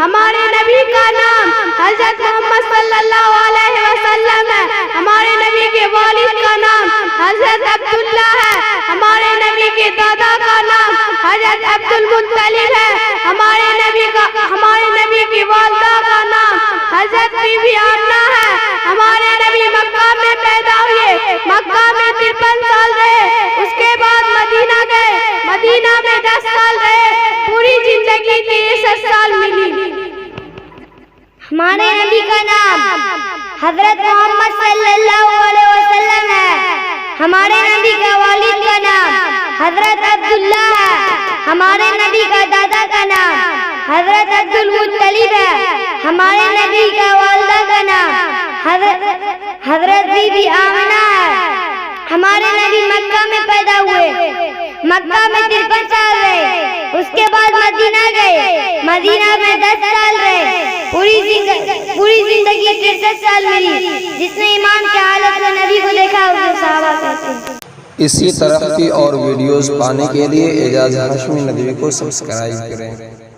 ہمارے نبی کا نام حضرت محمد صلی اللہ علیہ وسلم ہے، ہمارے نبی کے والد کا نام حضرت عبداللہ ہے، ہمارے نبی کے دادا کا نام حضرت عبد المطلب ہے، ہمارے نبی کی والدہ کا نام حضرت بی بی آمنہ ہے، ہمارے نبی مکہ میں پیدا ہوئے، مکہ میں 53 سال رہے، اس کے بعد مدینہ گئے، مدینہ میں 10 سال رہے، پوری زندگی 63 سال ملی۔ ہمارے نبی کا نام حضرت محمد صلی اللہ علیہ وسلم ہے، ہمارے نبی کا والد کا نام حضرت عبداللہ ہے، ہمارے نبی کا دادا کا نام حضرت عبد المطلب ہے، ہمارے نبی کا والدہ کا نام حضرت بی بی آمنہ ہے، ہمارے نبی مکہ میں پیدا ہوئے، مکہ میں 53 سال رہے، اس کے بعد مدینہ گئے، مدینہ میں 10 سال رہے، پوری زندگی 63 سال ملی۔ جس نے ایمان کی حالت میں نبی کو دیکھا اسے صحابہ کہتے ہیں۔ اسی طرح کی اور ویڈیوز پانے کے لیے اعجاز ہاشمی ندوی کو سبسکرائب کریں۔